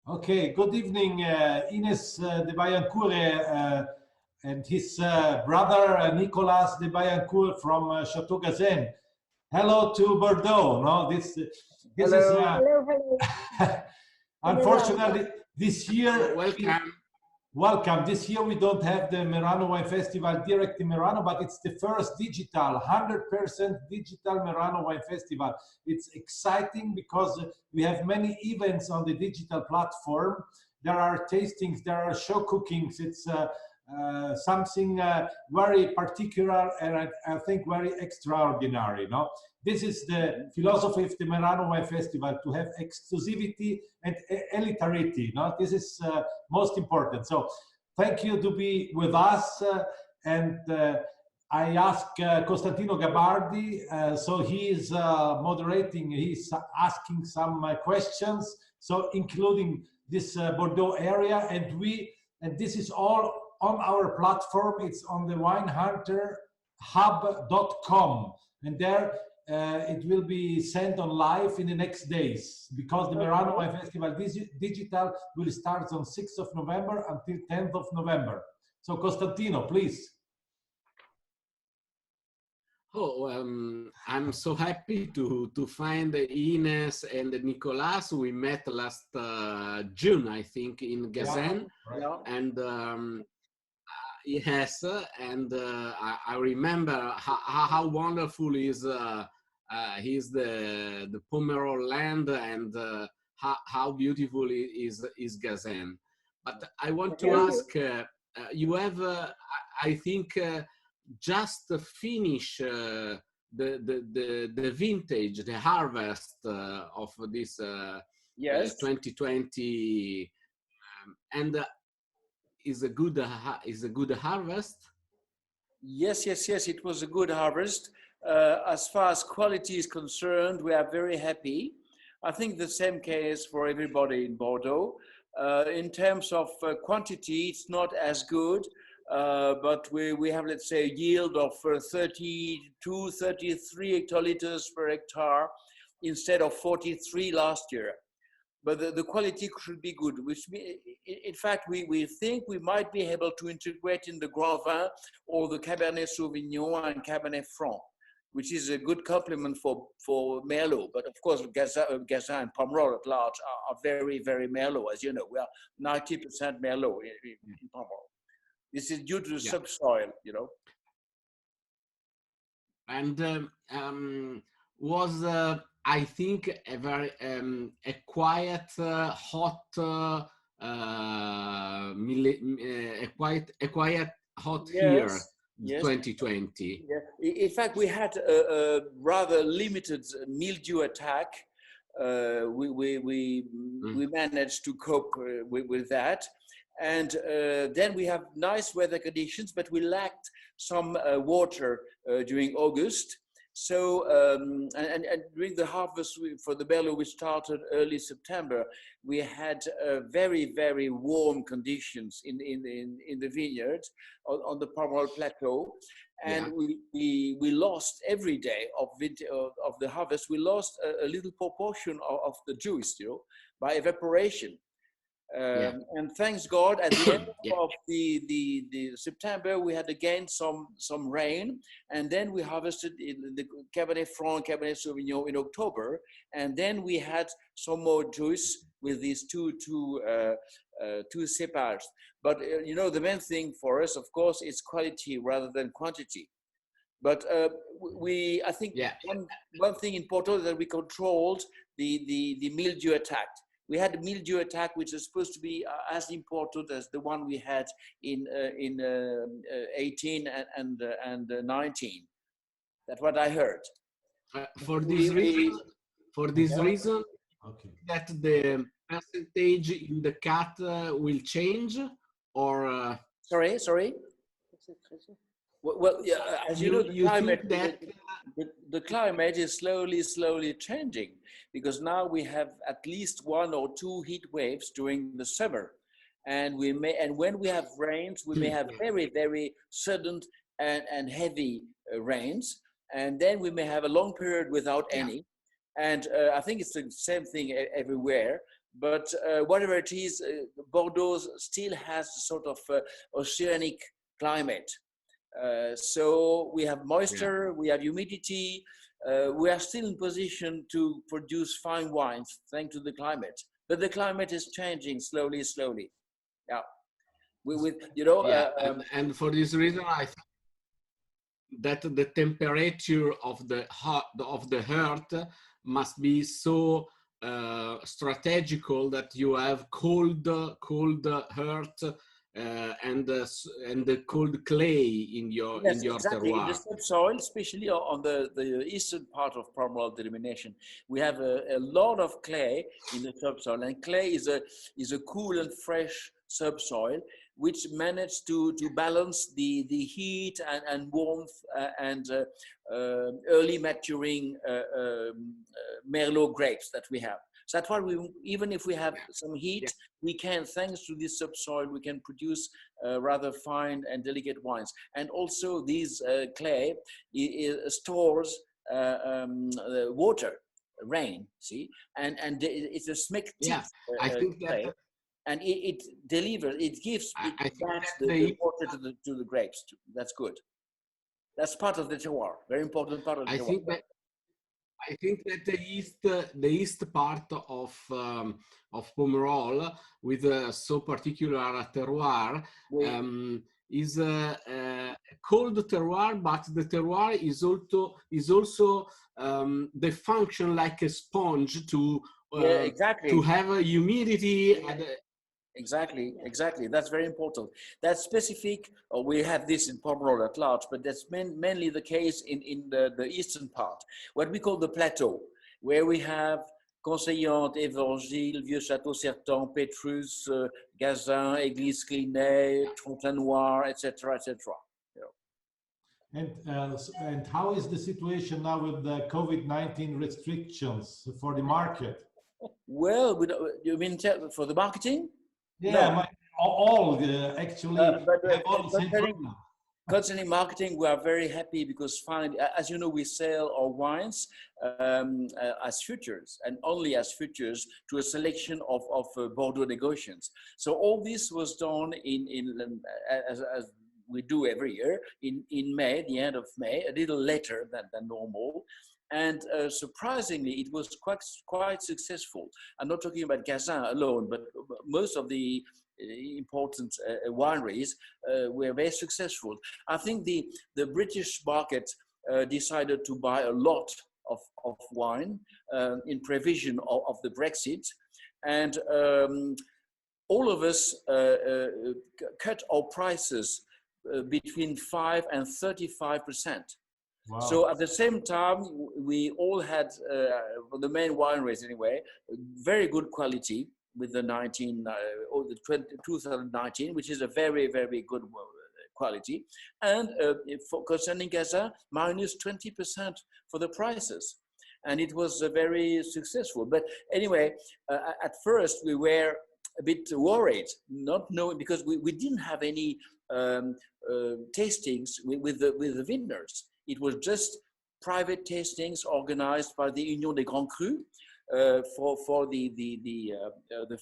Okay, good evening, Ines de Bailliencourt and his brother Nicolas de Bailliencourt from Chateau Gazin. Hello to Bordeaux. No, this is Hello. Hello. unfortunately this year. Welcome. Welcome. This year we don't have the Merano Wine Festival direct in Merano, but it's the first digital, 100% digital Merano Wine Festival. It's exciting because we have many events on the digital platform. There are tastings, there are show cookings. It's something very particular and I think very extraordinary. No? This is the philosophy of the Merano Wine Festival, to have exclusivity and elitarity. No? This is most important. So thank you to be with us. And I ask Costantino Gabardi, so he is moderating, he's asking some questions, so including this Bordeaux area. And this is all on our platform. It's on the WineHunterHub.com. And there it will be sent on live in the next days, because the Merano Wine Festival digital will start on 6th of November until 10th of November. So Costantino, please. Oh, I'm so happy to find Ines and Nicolas. We met last June, I think, in Gazin. Yeah. And yes, and I remember how wonderful is the Pomerol land, and how beautiful is Gazin. But I want to ask, you have, I think, just finish the vintage, the harvest of this Yes. 2020, and is a good harvest. Yes. It was a good harvest. As far as quality is concerned, we are very happy. I think the same case for everybody in Bordeaux. In terms of quantity, it's not as good, but we have, let's say, a yield of 32, 33 hectoliters per hectare instead of 43 last year. But the quality should be good, which in fact, we think we might be able to integrate in the Grand Vin or the Cabernet Sauvignon and Cabernet Franc, which is a good complement for Merlot. But of course, Gazin and Pomerol at large are very, very Merlot. As you know, we are 90% Merlot in Pomerol. This is due to the subsoil, you know. And was I think a very a quiet, hot, a quiet hot year. Yes. 2020. Yeah. In fact, we had a rather limited mildew attack. We managed to cope with that. And then we have nice weather conditions, but we lacked some water during August. So, and during the harvest for the Merlot, which started early September, we had very, very warm conditions in the vineyards on the Pomerol Plateau. And we lost every day of the harvest, we lost a little proportion of the juice, you know, by evaporation. And thanks God, at the end of the September, we had again some rain, and then we harvested in the Cabernet Franc, Cabernet Sauvignon in October, and then we had some more juice with these two cépages. But you know, the main thing for us, of course, is quality rather than quantity. But I think one thing important is that we controlled the mildew attack. We had a mildew attack, which is supposed to be as important as the one we had in 18 and 19. That's what I heard. For this reason, that the percentage in the cut will change, or sorry. Well, yeah, as you know, the climate is slowly changing, because now we have at least 1 or 2 heat waves during the summer, and when we have rains, we may have very, very sudden and heavy rains, and then we may have a long period without any. And I think it's the same thing everywhere. but whatever it is, Bordeaux still has a sort of oceanic climate. So we have moisture, we have humidity, we are still in position to produce fine wines thanks to the climate. But the climate is changing slowly. Yeah, with you know. And for this reason, I think that the temperature of the earth must be so strategical that you have cold earth and the cold clay in your exactly. terroir. In the subsoil, especially on the eastern part of Pomerol denomination, we have a lot of clay in the subsoil, and clay is a cool and fresh subsoil which managed to balance the heat and warmth and early maturing Merlot grapes that we have. So that's why even if we have some heat, we can, thanks to this subsoil, we can produce rather fine and delicate wines. And also these clay stores water, rain, see, and it's a smectic I think that clay. And it delivers, it gives the water to the grapes. That's good. That's part of the terroir, very important part of the terroir. I think that the east part of Pomerol, with a so particular terroir, is a cold terroir, but the terroir is also they function like a sponge to have a humidity. Exactly. That's very important. That's specific. We have this in Pomerol at large, but that's mainly the case in the eastern part, what we call the plateau, where we have Conseillante, Évangile, Vieux Château, Sauternes, Petrus, Gazin, Église Clinay, Fontenoir, etc., etc. And how is the situation now with the COVID-19 restrictions for the market? Well, you mean for the marketing? Yeah, no. Actually have all the same problem. Concerning marketing, we are very happy because finally, as you know, we sell our wines as futures and only as futures to a selection of Bordeaux negotiants. So all this was done as we do every year in May, the end of May, a little later than normal. And surprisingly, it was quite successful. I'm not talking about Gazin alone, but most of the important wineries were very successful. I think the British market decided to buy a lot of wine in prevision of the Brexit. And all of us cut our prices between 5 and 35%. Wow. So at the same time, we all had, for the main wineries anyway, very good quality with the 2019, which is a very, very good quality. And concerning Gazin, minus 20% for the prices. And it was very successful. But anyway, at first we were a bit worried, not knowing, because we didn't have any tastings with the vintners. It was just private tastings organized by the Union des Grands Crus for the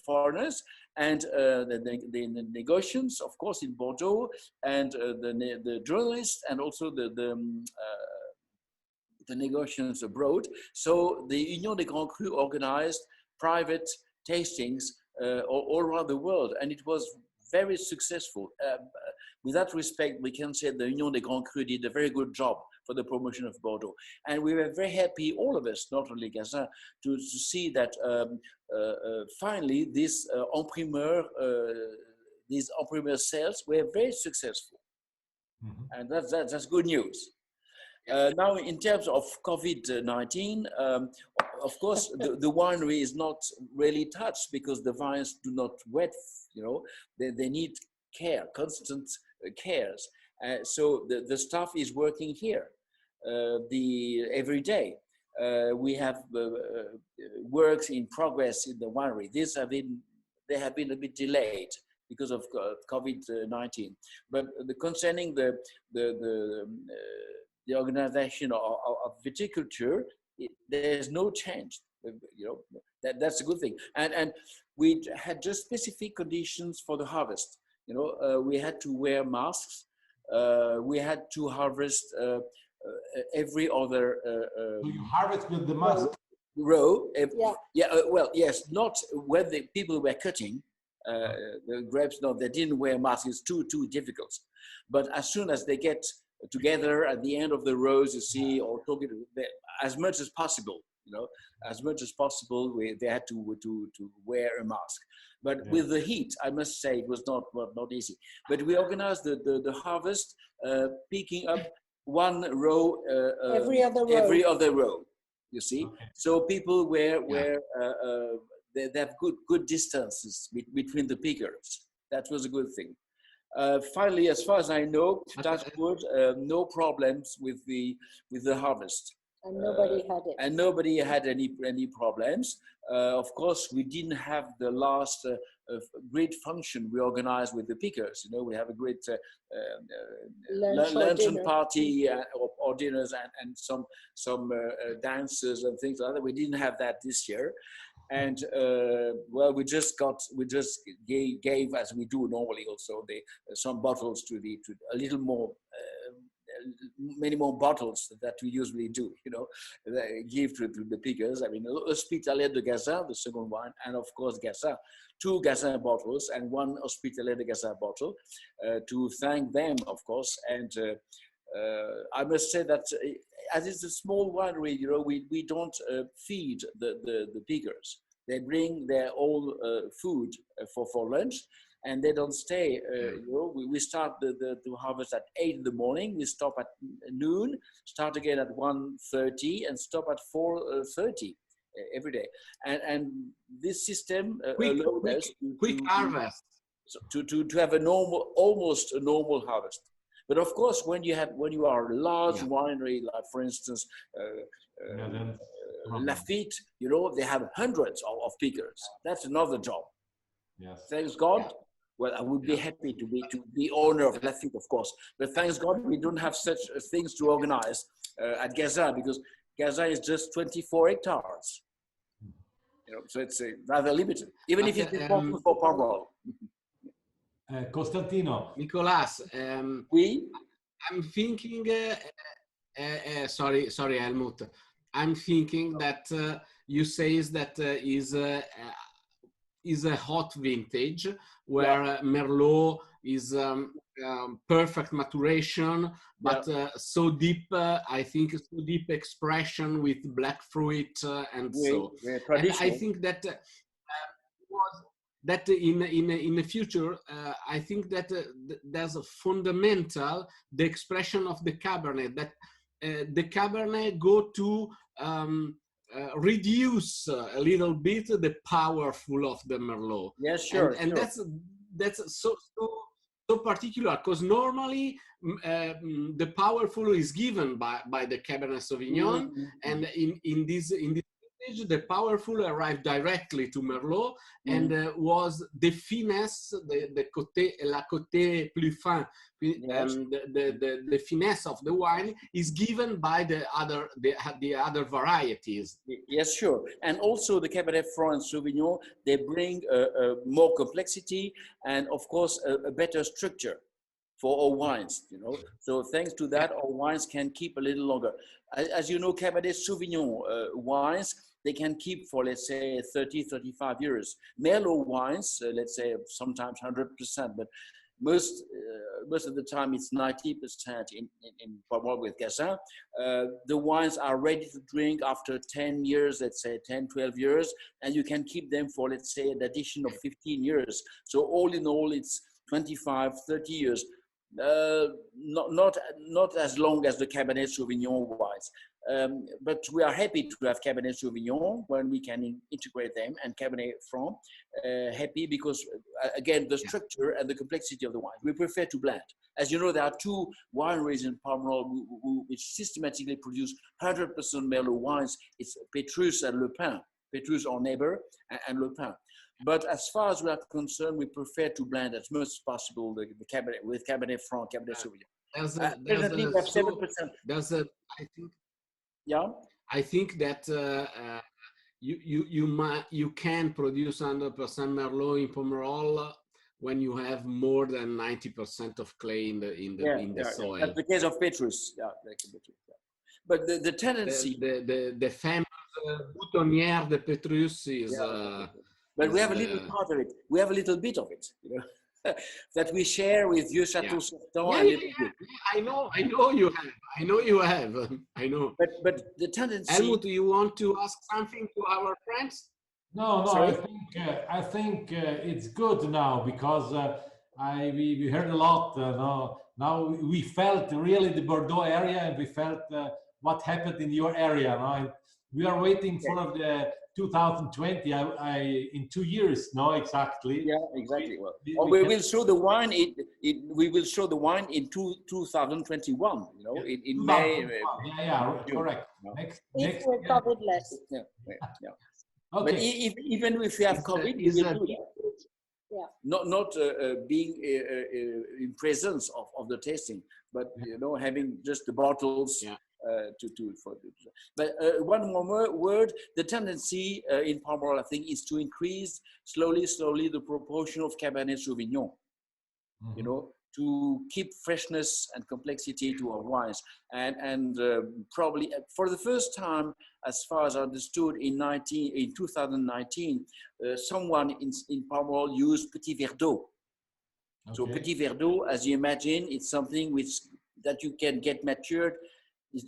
foreigners, and the negotiants, of course, in Bordeaux, and the journalists, and also the negotiants abroad. So the Union des Grands Crus organized private tastings all around the world, and it was very successful. With that respect, we can say the Union des Grands Crus did a very good job for the promotion of Bordeaux. And we were very happy, all of us, not only Gazin, to see that finally these en-primeur sales were very successful. Mm-hmm. And that's good news. Now, in terms of COVID-19, of course, the winery is not really touched because the vines do not wet, they need care, constant cares. So the staff is working here every day. We have works in progress in the winery. They have been a bit delayed because of COVID-19. But concerning the organization of viticulture, there's no change. You know, that's a good thing. And we had just specific conditions for the harvest. You know, we had to wear masks. We had to harvest every other. So you harvest with the mask. Row. Yeah. Well, yes, not when the people were cutting the grapes. No, they didn't wear masks. It's too difficult. But as soon as they get together at the end of the rows, you see, or talking as much as possible, you know, as much as possible, they had to wear a mask. But with the heat, I must say, it was not easy. But we organized the harvest, picking up one row every other row. You see, so people they have good distances between the pickers. That was a good thing. Finally, as far as I know, touch wood, no problems with the harvest. And nobody had it. And nobody had any problems. Of course, we didn't have the last great function we organized with the pickers. You know, we have a great luncheon party or dinners and some dances and things like that. We didn't have that this year. And well, we just gave, as we do normally, also some bottles to a little more, many more bottles that we usually do. You know, give to the pickers. I mean, Hospitalet de Gazin, the second wine, and of course Gazin, 2 Gazin bottles and 1 Hospitalet de Gazin bottle to thank them, of course. And I must say that as it's a small winery, you know, we don't feed the pickers. They bring their own food for lunch, and they don't stay. You know, we start the harvest at 8 in the morning. We stop at noon, start again at 1:30, and stop at 4:30 every day. And this system allowed us quick harvest to have almost a normal harvest. But of course, when you are a large winery, like for instance, Lafite, you know, they have hundreds of pickers. That's another job. Yes. Thanks God. Well, I would be happy to be owner of Lafite, of course. But thanks God, we don't have such things to organize at Gazin, because Gazin is just 24 hectares. You know, so it's rather limited, even if it's important for Pomerol. Costantino. Nicolas, I'm thinking, sorry, Helmuth. I'm thinking that you say that is a hot vintage where Merlot is perfect maturation, but so deep, I think, so deep expression with black fruit and so. And I think that that in the future, I think that there's a fundamental the expression of the Cabernet, that the Cabernet go to reduce a little bit the powerful of the Merlot. Yes, sure. And sure. that's so particular, because normally the powerful is given by the Cabernet Sauvignon, and in this stage, the powerful arrived directly to Merlot, and was the finesse, the côté, la côté plus fin, the finesse of the wine is given by the other varieties. Yes, sure. And also the Cabernet Franc and Sauvignon, they bring more complexity and, of course, a better structure for our wines, you know. So thanks to that, our wines can keep a little longer. As you know, Cabernet Sauvignon wines, they can keep for, let's say, 30, 35 years. Merlot wines, let's say sometimes 100%, but most of the time it's 90% in Pomerol with Gazin. The wines are ready to drink after 10 years, let's say 10, 12 years, and you can keep them for, let's say, an addition of 15 years. So all in all, it's 25, 30 years. Not as long as the Cabernet Sauvignon wines. But we are happy to have Cabernet Sauvignon when we can integrate them, and Cabernet Franc, happy because, again, the structure and the complexity of the wine. We prefer to blend. As you know, there are 2 wineries in Pomerol which systematically produce 100% Merlot wines. It's Petrus and Le Pin. Petrus, our neighbor, and Le Pin. But as far as we are concerned, we prefer to blend as much as possible the Cabernet with Cabernet Franc, Cabernet Sauvignon. I think that you can produce 100% Merlot in Pomerol when you have more than 90% of clay in the soil. That's the case of Petrus. Yeah, but the tendency, the famous boutonnière de Petrus is. But we have a little part of it. We have a little bit of it, you know, that we share with you, Chateau. I know you have. I know you have. I know. But the tendency. Helmuth, do you want to ask something to our friends? No. Sorry? I think it's good now because we heard a lot. Now we felt really the Bordeaux area, and we felt what happened in your area. And we are waiting for the 2020. In 2 years. No, exactly. Yeah, exactly. We will show the wine. We will show the wine in 2021. You know, in May. Correct. No. Next we're covered less. Yeah. Okay. But even if we have COVID, we will do that. Yeah. Not being in presence of the tasting, but you know, having just the bottles. Yeah. But one more word, the tendency in Pomerol, I think, is to increase slowly the proportion of Cabernet Sauvignon, you know, to keep freshness and complexity to our wines. And probably for the first time, as far as I understood, in 2019, someone in Pomerol used Petit Verdot. Okay. So Petit Verdot, as you imagine, it's something that you can get matured. It's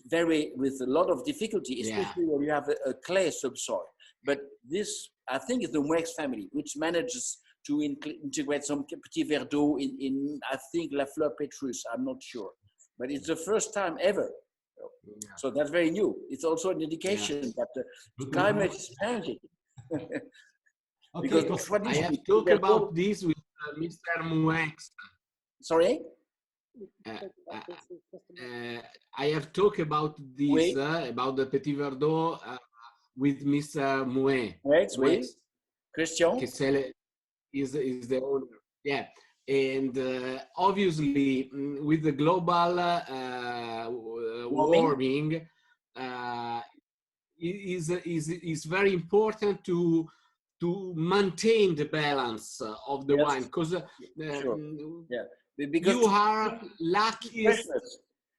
with a lot of difficulty, especially when you have a clay subsoil. But this, I think, is the Moueix family, which manages to integrate some Petit Verdot in I think, La Fleur Petrus. I'm not sure. But it's the first time ever. Yeah. So that's very new. It's also an indication that the climate is changing. Because I have talked about this with Mr. Moueix. Sorry? I have talked about this, about the Petit Verdot with Mr. Moueix. Christian? Is the owner. Yeah. And obviously, with the global warming, is very important to maintain the balance of the wine, because because you are lucky.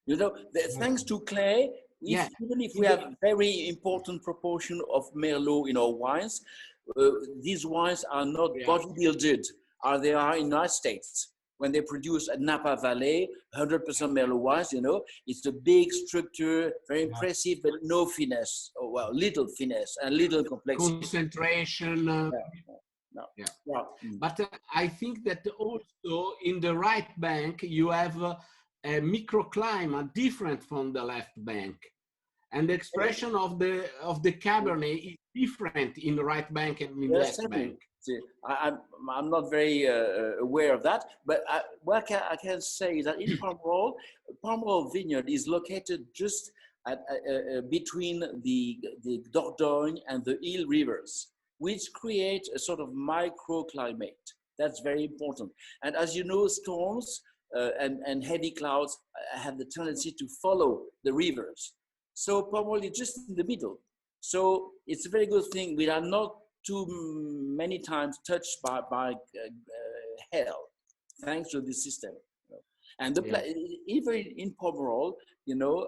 You know, thanks to clay, even if we have a very important proportion of Merlot in our wines, these wines are not bodybuilded, they are in the United States. When they produce at Napa Valley, 100% Merlot wines, you know, it's a big structure, very impressive, but no finesse. Oh, well, little finesse and little complexity. Concentration. But I think that also in the right bank you have a microclimate different from the left bank, and the expression of the Cabernet is different in the right bank and in the left bank. See, I'm not very aware of that, but what I can say is that in Pomerol Vineyard is located just between the Dordogne and the Ile rivers, which create a sort of microclimate. That's very important. And as you know, storms and heavy clouds have the tendency to follow the rivers. So Pomerol is just in the middle. So it's a very good thing. We are not too many times touched by hell, thanks to this system. And even in Pomerol, you know,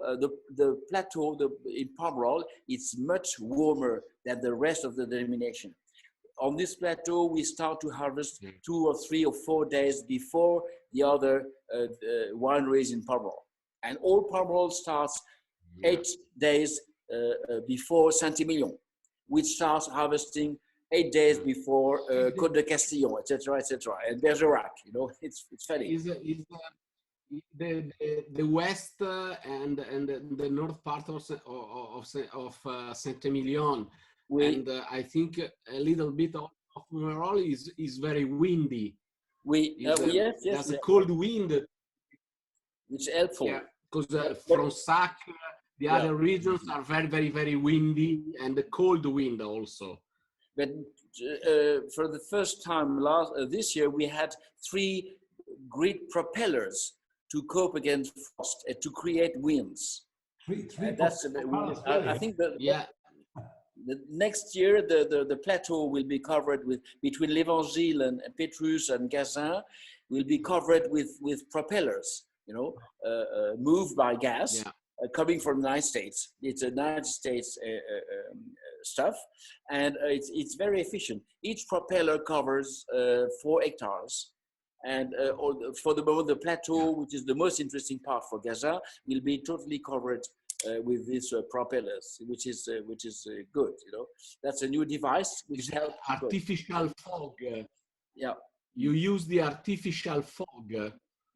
the plateau in Pomerol, it's much warmer than the rest of the denomination. On this plateau, we start to harvest 2 or 3 or 4 days before the other wineries in Pomerol. And all Pomerol starts 8 days before Saint-Emilion, which starts harvesting 8 days before Côte de Castillon, etc., and Bergerac. You know, it's funny. The west and the north part of Saint-Emilion, and I think a little bit of Pomerol is very windy. There's a cold wind, which is helpful. Yeah, because Fronsac, the other regions are very, very, very windy, and the cold wind also. But for the first time this year, we had 3 great propellers to cope against frost and to create winds. Three that's I think that The next year, the plateau will be covered with, between l'Evangile and Petrus and Gazin, will be covered with propellers, you know, moved by gas, coming from the United States. It's a United States stuff, and it's very efficient. Each propeller covers 4 hectares. And for the moment, the plateau, which is the most interesting part for Gazin, will be totally covered with these propellers, which is good. You know, that's a new device which helps. Artificial fog. Yeah. You use the artificial fog.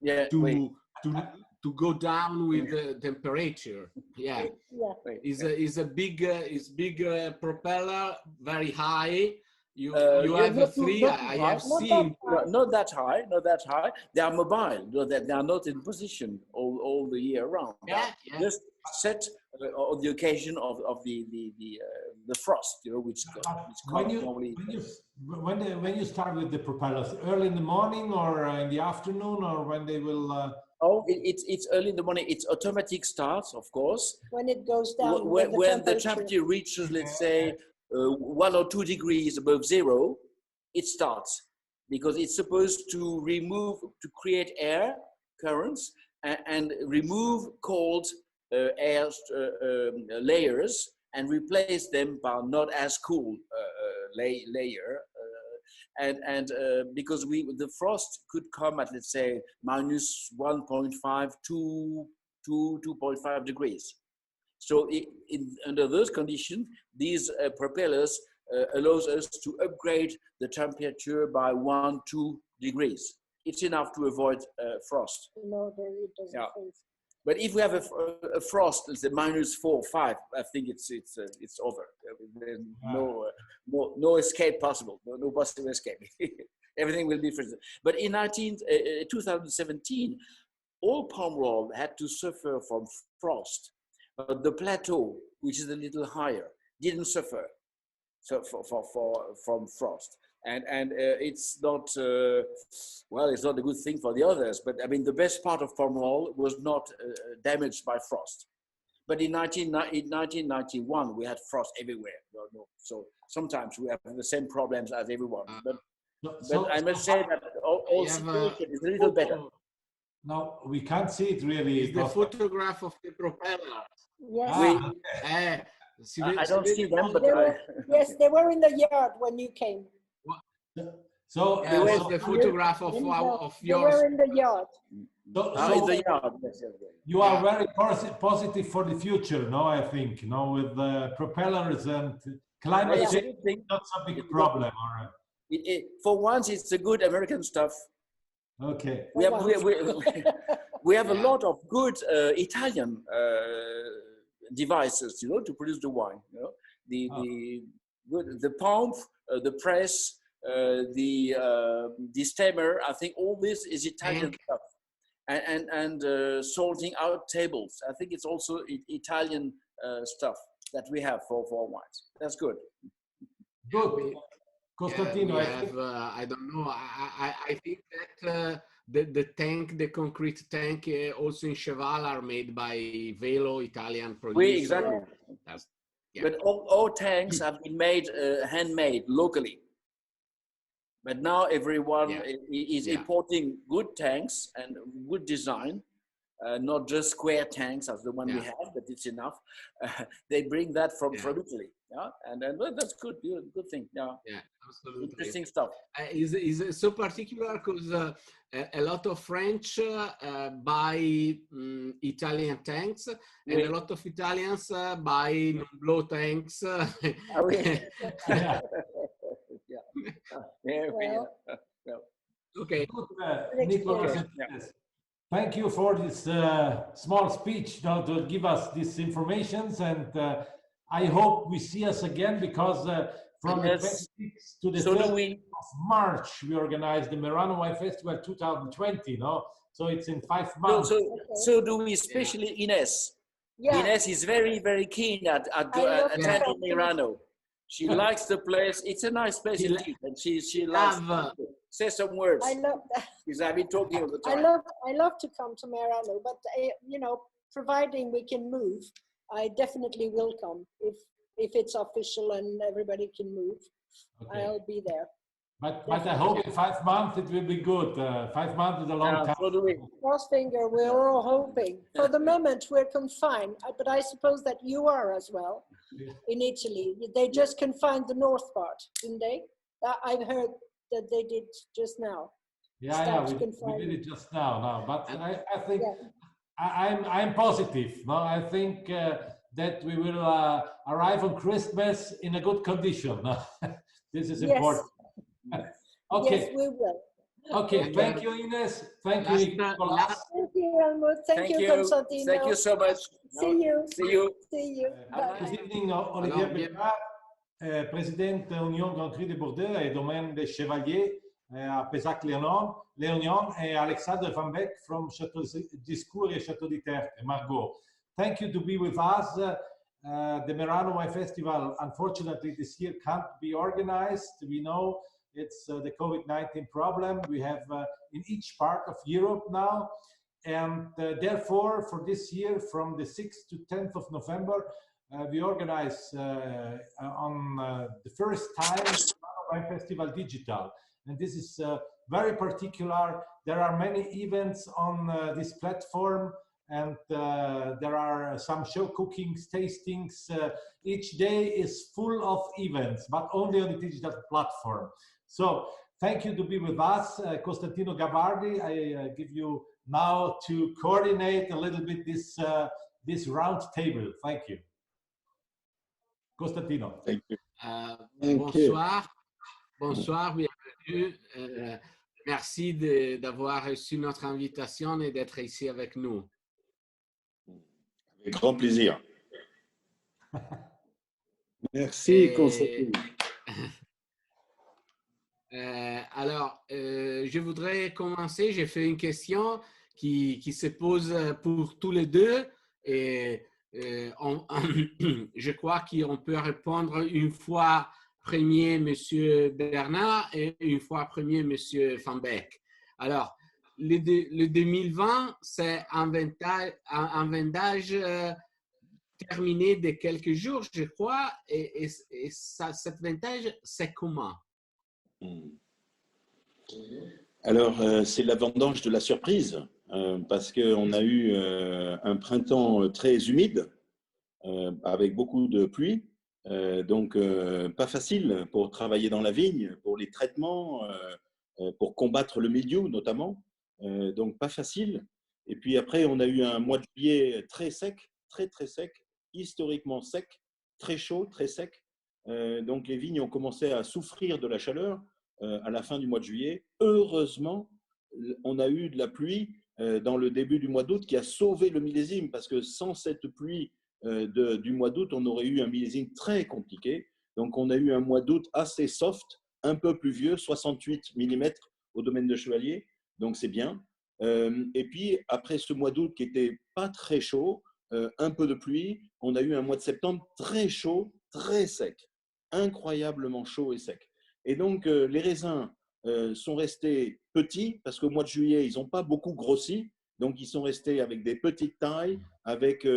Yeah. To go down with the temperature. Yeah. Is a big propeller, very high. You have 3. I have seen. Not that high. They are mobile. They are not in position all the year round. Just set on the occasion of the frost, you know, which normally. When you start with the propellers, early in the morning or in the afternoon, or when they will. It's early in the morning. It's automatic starts, of course. When it goes down. When the temperature reaches, let's say, 1 or 2 degrees above zero, it starts, because it's supposed to create air currents and remove cold air layers and replace them by not as cool layer. And because the frost could come at, let's say, minus 1.5 to 2.5 degrees. So under those conditions, these propellers allows us to upgrade the temperature by 1-2 degrees. It's enough to avoid frost. No, it doesn't. But if we have a frost, let's say minus 4 or 5, I think it's over. There's no escape possible. No possible escape. Everything will be frozen. But in 2017, all Pomerol had to suffer from frost. The plateau, which is a little higher, didn't suffer from frost. And it's not, well, it's not a good thing for the others, but I mean, the best part of Pomerol was not damaged by frost. But in 1991, we had frost everywhere. So sometimes we have the same problems as everyone. But I must say that all situation is a little better. No, we can't see it really. It's the photograph of the propeller. Yes. I don't see them, but yes, they were in the yard when you came. So where's the photograph of yours? They were in the yard. In the yard. You are very positive for the future, no? I think, no, with propellers and climate change, not a big problem. For once, it's a good American stuff. Okay. We have a lot of good Italian devices, you know, to produce the wine. You know, the pump, the press, the stemmer. I think all this is Italian stuff, and sorting out tables. I think it's also Italian stuff that we have for wines. That's good. Good. Costantino, I don't know. I think that the tank, the concrete tank, also in Cheval are made by Velo, Italian producer. Exactly. But all tanks have been made handmade locally. But now everyone is importing good tanks and good design, not just square tanks as the one we have, but it's enough. They bring that from Italy, and that's good, good thing. Yeah, absolutely. Interesting stuff. Is so particular because a lot of French buy Italian tanks, and a lot of Italians buy non-blow tanks. Okay. Nicolas, thank you for this small speech to give us these informations, and I hope we see us again, because from the 26th to the 30th of March we organize the Merano Wine Festival 2020. No, so it's in 5 months. So do we, especially Ines. Ines is very, very keen at attending Merano. She likes the place. It's a nice place indeed, and she likes to say some words. I love that. Because I've been talking all the time. I love to come to Merano, but you know, providing we can move, I definitely will come. if it's official and everybody can move. Okay. I'll be there. But I hope in 5 months it will be good. 5 months is a long time. Cross finger, we're all hoping. For the moment, we're confined, but I suppose that you are as well in Italy. They just confined the north part, didn't they? I've heard that they did just now. Yeah, we did it just now. But I think I'm positive. No, I think that we will arrive on Christmas in a good condition. This is important. Okay. Yes, we will. Okay, thank you, Ines. Thank you, Nicolas. Thank you, Helmuth. Thank you, Costantino. Thank you so much. See you. See you. See you. Good evening, Olivier, président Union Grand Cru de Bordeaux et domaine des Chevaliers à Pézac-Léognan, et Alexandre Van Beek from Chateau Giscours et Chateau de Tertre, Margaux. Thank you to be with us. The Merano Wine Festival, unfortunately, this year can't be organized. We know it's the COVID-19 problem we have in each part of Europe now. And therefore, for this year, from the 6th to 10th of November, we organize on the first time Merano Wine Festival Digital. And this is very particular. There are many events on this platform. And there are some show cookings, tastings. Each day is full of events, but only on the digital platform. So thank you to be with us. Costantino Gabardi, I give you now to coordinate a little bit this round table. Thank you. Costantino. Thank you. Bonsoir. Bonsoir, bienvenue. Merci d'avoir reçu notre invitation et d'être ici avec nous. Avec grand plaisir. Merci, Costantino. Alors, je voudrais commencer. J'ai fait une question qui se pose pour tous les deux. Et je crois qu'on peut répondre une fois premier Monsieur Bernard et une fois premier Monsieur Van Beek. Alors, le 2020, c'est un vendage terminé de quelques jours, je crois. Et cette vendage, c'est comment? Alors, c'est la vendange de la surprise, parce qu'on a eu un printemps très humide, avec beaucoup de pluie, donc pas facile pour travailler dans la vigne, pour les traitements, pour combattre le mildiou notamment, donc pas facile. Et puis après, on a eu un mois de juillet très sec, très sec, historiquement sec, très chaud, très sec. Donc les vignes ont commencé à souffrir de la chaleur à la fin du mois de juillet. Heureusement, on a eu de la pluie dans le début du mois d'août qui a sauvé le millésime, parce que sans cette pluie du mois d'août, on aurait eu un millésime très compliqué. Donc on a eu un mois d'août assez soft, un peu pluvieux, 68 mm au domaine de Chevalier, donc c'est bien. Et puis après ce mois d'août qui n'était pas très chaud, un peu de pluie, on a eu un mois de septembre très chaud, très sec, incroyablement chaud et sec. Et donc, les raisins sont restés petits parce qu'au mois de juillet, ils n'ont pas beaucoup grossi. Donc, ils sont restés avec des petites tailles, avec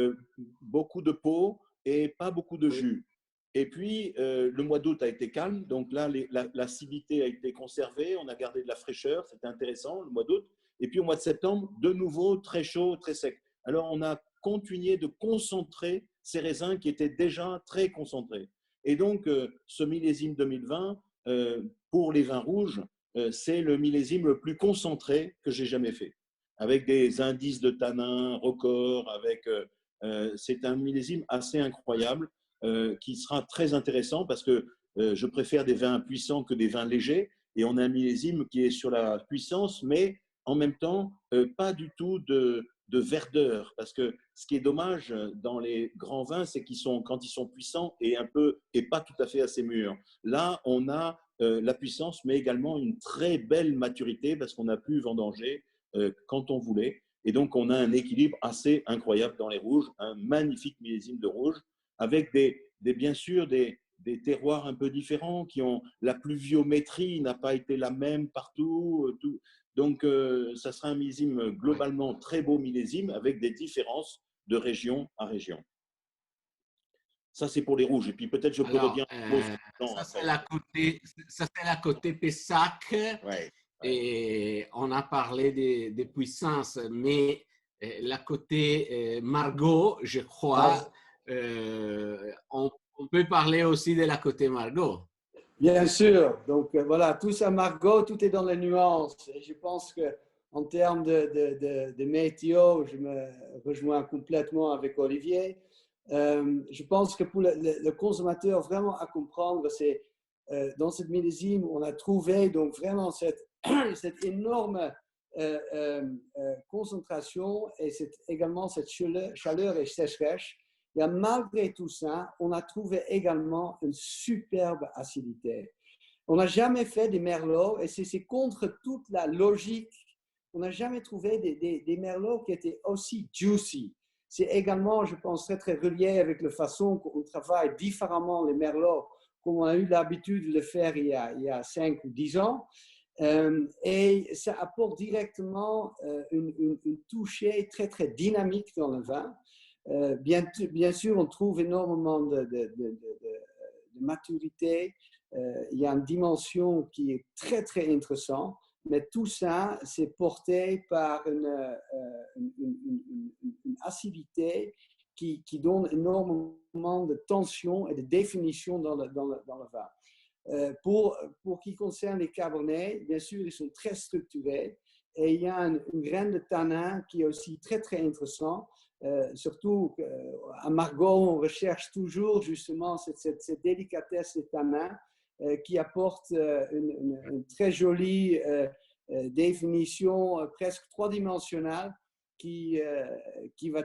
beaucoup de peau et pas beaucoup de jus. Et puis, le mois d'août a été calme. Donc là, l'acidité a été conservée. On a gardé de la fraîcheur. C'était intéressant, le mois d'août. Et puis, au mois de septembre, de nouveau, très chaud, très sec. Alors, on a continué de concentrer ces raisins qui étaient déjà très concentrés. Et donc, ce millésime 2020, pour les vins rouges, c'est le millésime le plus concentré que j'ai jamais fait, avec des indices de tanin records. C'est un millésime assez incroyable qui sera très intéressant parce que je préfère des vins puissants que des vins légers, et on a un millésime qui est sur la puissance, mais en même temps pas du tout de verdeur, parce que ce qui est dommage dans les grands vins, c'est quand ils sont puissants et pas tout à fait assez mûrs. Là, on a la puissance, mais également une très belle maturité parce qu'on a pu vendanger quand on voulait. Et donc, on a un équilibre assez incroyable dans les rouges, un magnifique millésime de rouge, avec bien sûr des terroirs un peu différents, la pluviométrie n'a pas été la même partout. Donc, ça sera un millésime globalement très beau millésime, avec des différences de région à région. Ça, c'est pour les rouges. Et puis peut-être je peux redire ça, c'est la côté Pessac. Ouais. Et on a parlé des puissances, mais la côté Margaux, je crois, on peut parler aussi de la côté Margaux. Bien sûr. Donc voilà, tout ça, Margaux, tout est dans les nuances. Et je pense qu'en termes de météo, je me rejoins complètement avec Olivier. Je pense que pour le consommateur, vraiment à comprendre, c'est dans cette millésime, on a trouvé donc vraiment cette énorme concentration et également cette chaleur et sécheresse. Et malgré tout ça, on a trouvé également une superbe acidité. On n'a jamais fait des merlots et c'est contre toute la logique. On n'a jamais trouvé des merlots qui étaient aussi juicy. C'est également, je pense, très relié avec la façon qu'on travaille différemment les merlots, comme on a eu l'habitude de le faire il y a 5 ou 10 ans. Et ça apporte directement une touchée très dynamique dans le vin. Bien sûr, on trouve énormément de maturité. Il y a une dimension qui est très intéressante, mais tout ça, c'est porté par une acidité qui donne énormément de tension et de définition dans le vin. Pour qui concerne les cabernets, bien sûr, ils sont très structurés et il y a une graine de tanin qui est aussi très intéressant. Surtout à Margaux, on recherche toujours justement cette délicatesse de tanin qui apporte une très jolie définition presque trois-dimensionnelle qui va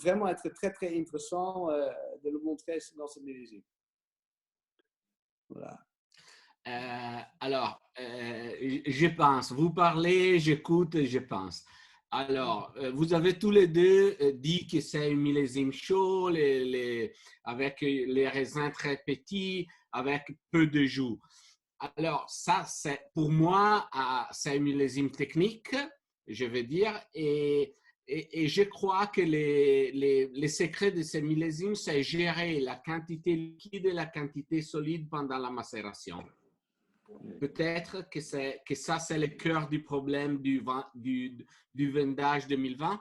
vraiment être très intéressant de le montrer dans ce millésime. Voilà. Alors, je pense, vous parlez, j'écoute et je pense. Alors, vous avez tous les deux dit que c'est un millésime chaud, avec les raisins très petits, avec peu de jus. Alors, ça, c'est pour moi, c'est un millésime technique, je veux dire, et je crois que les secrets de ces millésimes, c'est gérer la quantité liquide et la quantité solide pendant la macération. Peut-être que ça, c'est le cœur du problème du vendage 2020.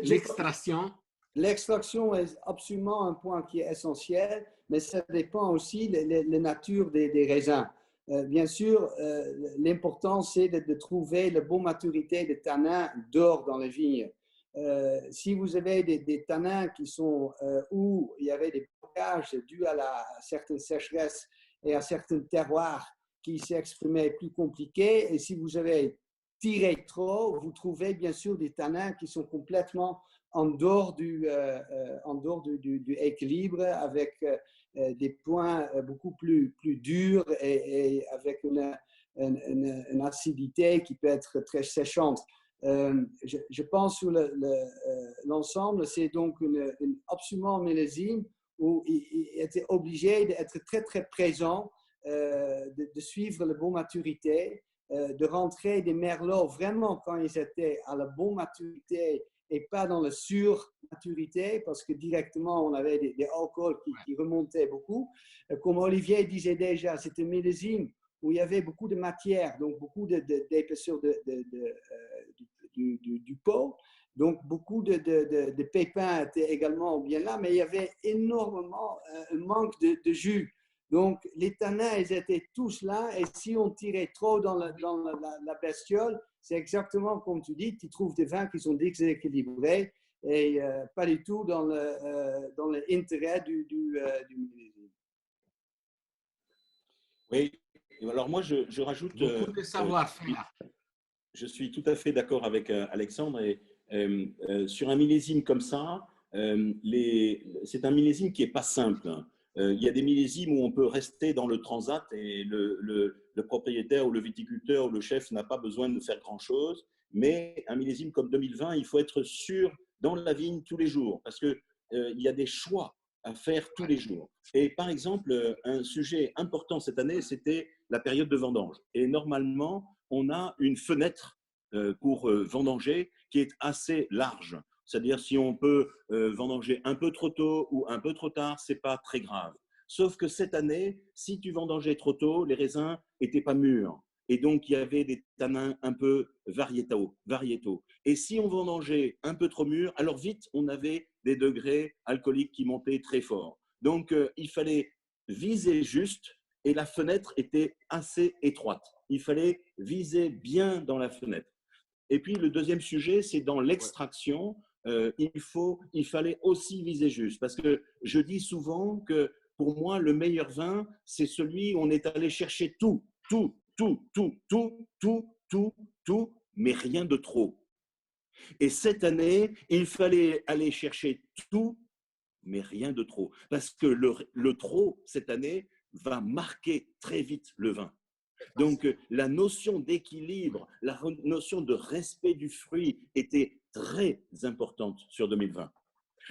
L'extraction. L'extraction est absolument un point qui est essentiel, mais ça dépend aussi de la nature des raisins. Bien sûr, l'important, c'est de trouver la bonne maturité des tanins d'or dans les vignes. Si vous avez des tanins qui sont où il y avait des blocages dus à certaines sécheresses et à certains terroirs qui s'exprimaient plus compliqués, et si vous avez tiré trop, vous trouvez bien sûr des tanins qui sont complètement en dehors du équilibre, avec des points beaucoup plus durs et avec une acidité qui peut être très séchante. Je pense sur l'ensemble, c'est donc absolument un millésime où il était obligé d'être très présent, de suivre la bonne maturité, de rentrer des merlots vraiment quand ils étaient à la bonne maturité et pas dans la surmaturité, parce que directement on avait des alcools qui remontaient beaucoup. Comme Olivier disait déjà, c'était un millésime où il y avait beaucoup de matière, donc beaucoup d'épaisseur du pot. Donc, beaucoup de pépins étaient également bien là, mais il y avait énormément un manque de jus. Donc, les tanins, ils étaient tous là, et si on tirait trop dans la bestiole, c'est exactement comme tu dis, tu trouves des vins qui sont déséquilibrés et pas du tout dans l'intérêt du millésime. Oui, alors moi, je rajoute… Beaucoup de savoir-faire. Je suis tout à fait d'accord avec Alexandre. Et sur un millésime comme ça, c'est un millésime qui n'est pas simple. Il y a des millésimes où on peut rester dans le transat et le propriétaire ou le viticulteur ou le chef n'a pas besoin de faire grand-chose. Mais un millésime comme 2020, il faut être sûr dans la vigne tous les jours parce qu'il y a des choix à faire tous les jours. Et par exemple, un sujet important cette année, c'était la période de vendange. Et normalement, on a une fenêtre pour vendanger qui est assez large. C'est-à-dire si on peut vendanger un peu trop tôt ou un peu trop tard, ce n'est pas très grave. Sauf que cette année, si tu vendangeais trop tôt, les raisins n'étaient pas mûrs. Et donc, il y avait des tanins un peu variétaux. Et si on vendangeait un peu trop mûr, alors vite, on avait des degrés alcooliques qui montaient très fort. Donc, il fallait viser juste et la fenêtre était assez étroite. Il fallait viser bien dans la fenêtre. Et puis, le deuxième sujet, c'est dans l'extraction. Il fallait aussi viser juste. Parce que je dis souvent que pour moi, le meilleur vin, c'est celui où on est allé chercher tout, mais rien de trop. Et cette année, il fallait aller chercher tout, mais rien de trop. Parce que le trop, cette année, va marquer très vite le vin. Donc, la notion d'équilibre, la notion de respect du fruit était très importante sur 2020.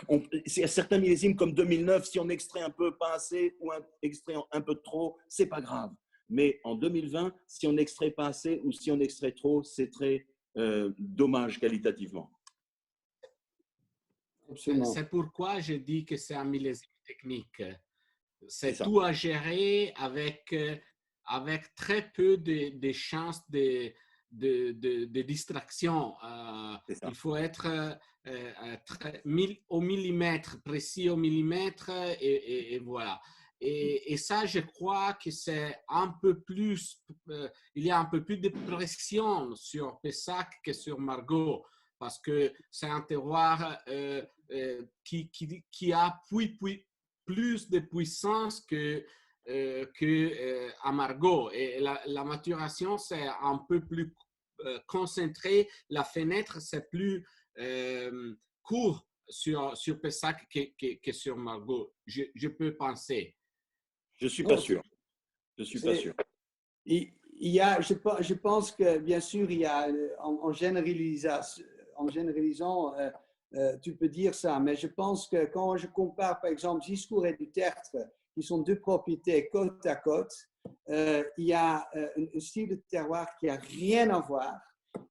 Il y a certains millésimes comme 2009, si on extrait un peu pas assez ou extrait un peu trop, c'est pas grave. Mais en 2020, si on extrait pas assez ou si on extrait trop, c'est très dommage qualitativement. C'est pourquoi je dis que c'est un millésime technique. C'est tout à gérer avec très peu de chances de distraction. Il faut être au millimètre, précis au millimètre, et voilà. Et ça, je crois que c'est un peu plus, il y a un peu plus de pression sur Pessac que sur Margaux, parce que c'est un terroir qui a plus de puissance à Margaux. Et la maturation, c'est un peu plus concentré. La fenêtre, c'est plus court sur Pessac que sur Margaux. Je peux penser. Je ne suis pas sûr. Je suis pas sûr. Je pense que, bien sûr, il y a, en généralisant, tu peux dire ça, mais je pense que quand je compare, par exemple, Giscours et du Tertre, qui sont deux propriétés côte à côte, il y a un style de terroir qui n'a rien à voir.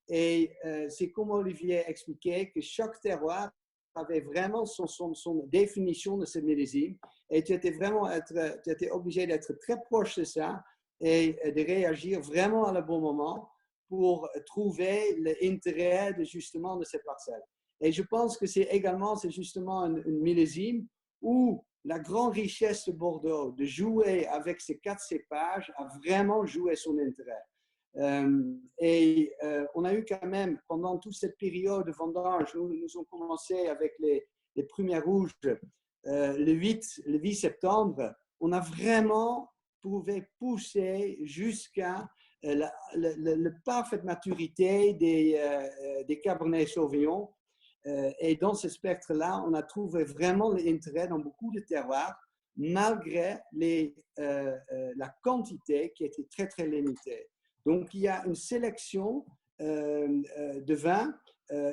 Et c'est comme Olivier expliquait que chaque terroir avait vraiment son définition de ce millésime. Et tu étais obligé d'être très proche de ça et de réagir vraiment à le bon moment pour trouver l'intérêt justement de ces parcelles. Et je pense que c'est justement un millésime où la grande richesse de Bordeaux, de jouer avec ces 4 cépages, a vraiment joué son intérêt. On a eu quand même, pendant toute cette période de vendange, nous avons commencé avec les premiers rouges le 8 septembre, on a vraiment pu pousser jusqu'à la parfaite maturité des Cabernet Sauvignon. Et dans ce spectre-là, on a trouvé vraiment l'intérêt dans beaucoup de terroirs, malgré la quantité qui était très, très limitée. Donc, il y a une sélection de vins.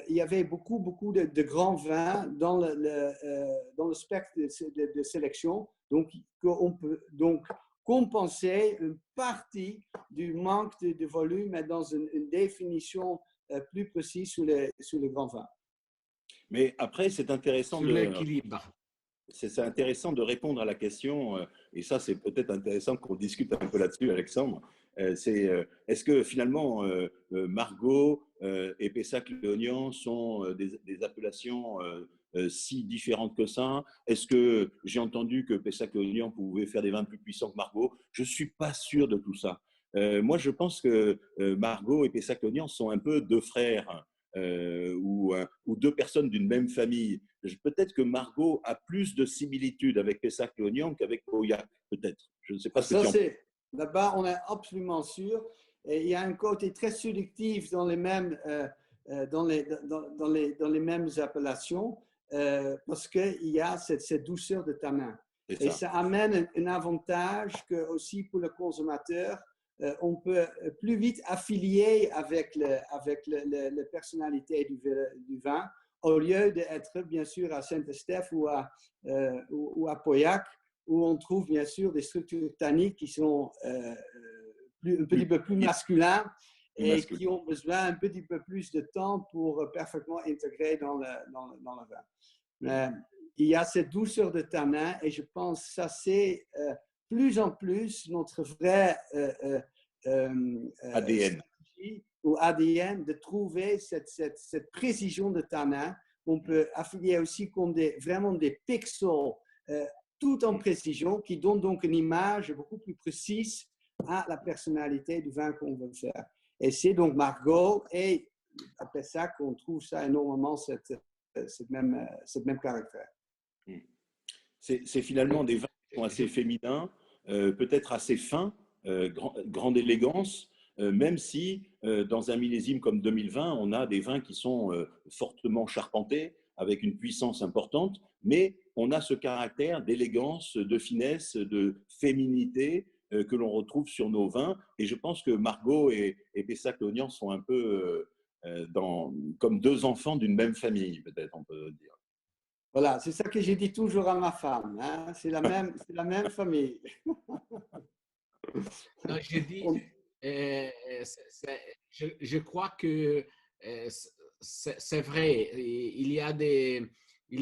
Il y avait beaucoup de grands vins dans le spectre de sélection. Donc, on peut compenser une partie du manque de volume dans une définition plus précise sur le grand vin. Mais après, c'est intéressant c'est intéressant de répondre à la question, et ça, c'est peut-être intéressant qu'on discute un peu là-dessus, Alexandre. Est-ce que finalement, Margaux et Pessac-Léognan sont des appellations si différentes que ça? Est-ce que j'ai entendu que Pessac-Léognan pouvait faire des vins plus puissants que Margaux? Je ne suis pas sûr de tout ça. Moi, je pense que Margaux et Pessac-Léognan sont un peu deux frères. Ou 2 personnes d'une même famille. Peut-être que Margaux a plus de similitudes avec Pessac-Léognan qu'avec Pauillac, peut-être. Je ne sais pas ce que tu en penses. Là-bas, on est absolument sûr. Et il y a un côté très sélectif dans les mêmes, dans les mêmes appellations parce qu'il y a cette douceur de tanin. Et ça amène un avantage que aussi pour le consommateur, on peut plus vite affilier avec la personnalité du vin, au lieu d'être bien sûr à Saint-Estèphe ou à Pauillac, où on trouve bien sûr des structures tanniques qui sont un petit peu plus masculins et qui ont besoin un petit peu plus de temps pour parfaitement intégrer dans le vin. Il y a cette douceur de tanin et je pense que ça c'est plus en plus notre vrai ADN. Ou ADN de trouver cette précision de tanin. On peut affilier aussi comme vraiment des pixels tout en précision qui donnent donc une image beaucoup plus précise à la personnalité du vin qu'on veut faire. Et c'est donc Margaux et après ça qu'on trouve ça énormément cette même caractère. C'est finalement des vins qui sont assez féminins, peut-être assez fins, grande élégance, même si dans un millésime comme 2020, on a des vins qui sont fortement charpentés, avec une puissance importante, mais on a ce caractère d'élégance, de finesse, de féminité que l'on retrouve sur nos vins. Et je pense que Margaux et Pessac-Lognan sont un peu comme deux enfants d'une même famille, peut-être on peut dire. Voilà, c'est ça que j'ai dit toujours à ma femme. Hein? C'est la même famille. Non, j'ai dit, je crois que c'est vrai. Il y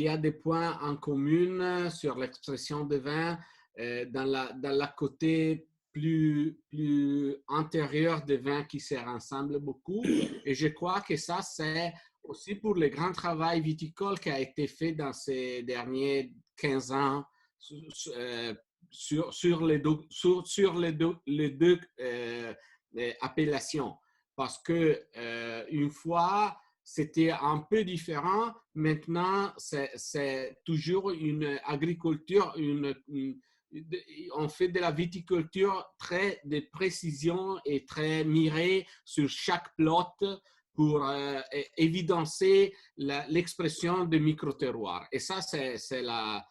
a des points en commun sur l'expression de vin dans la côté plus antérieur des vins qui se rassemblent beaucoup. Et je crois que ça, c'est aussi pour le grand travail viticole qui a été fait dans ces derniers 15 ans sur les deux appellations. Parce que une fois, c'était un peu différent. Maintenant, c'est toujours une agriculture, on fait de la viticulture très de précision et très mirée sur chaque plot pour évidencer l'expression de micro-terroir. Et ça, c'est la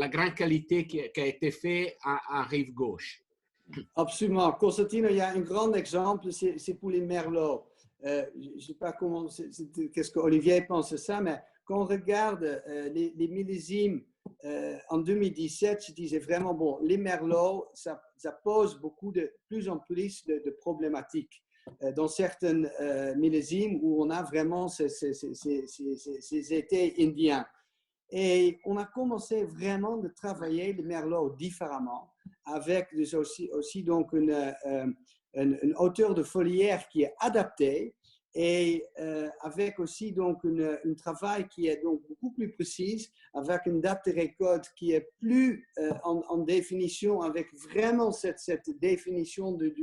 grande qualité qui a été faite à rive gauche. Absolument. Costantino, il y a un grand exemple, c'est pour les merlots. Je ne sais pas qu'est-ce que Olivier pense de ça, mais quand on regarde les millésimes en 2017, je disais vraiment, bon, les merlots, ça pose plus en plus de problématiques. Dans certains millésimes où on a vraiment ces étés indiens. Et on a commencé vraiment de travailler les merlots différemment, avec aussi donc une hauteur de foliaire qui est adaptée et avec aussi donc un travail qui est donc beaucoup plus précis, avec une date de récolte qui est plus en définition, avec vraiment cette définition de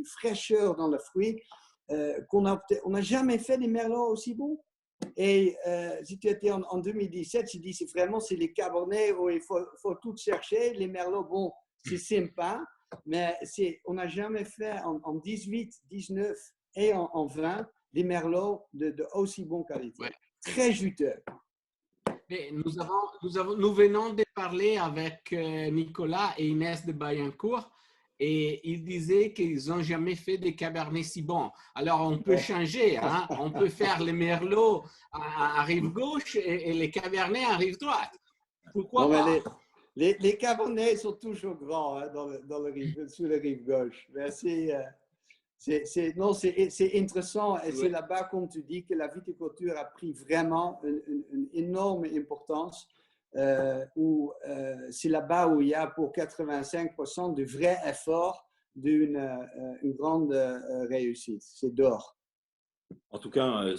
fraîcheur dans le fruit, on n'a jamais fait des merlots aussi bons. Et si tu étais en 2017, je dis c'est les cabernets où il faut tout chercher. Les merlots, bon, c'est sympa, mais on n'a jamais fait en 18, 19 et en 20 des merlots de aussi bonne qualité. Ouais. Très juteux. Mais nous venons de parler avec Nicolas et Ines de Bailliencourt et ils disaient qu'ils n'ont jamais fait des cabernets si bons. Alors, on peut changer. Hein? On peut faire les merlots à rive gauche et les cabernets à rive droite. Pourquoi pas? Les cabernets sont toujours grands hein, sur la rive gauche. Mais c'est intéressant et c'est là-bas, comme tu dis, que la viticulture a pris vraiment une énorme importance. C'est là-bas où il y a pour 85% de vrai effort d'une grande réussite. C'est d'or. En tout cas,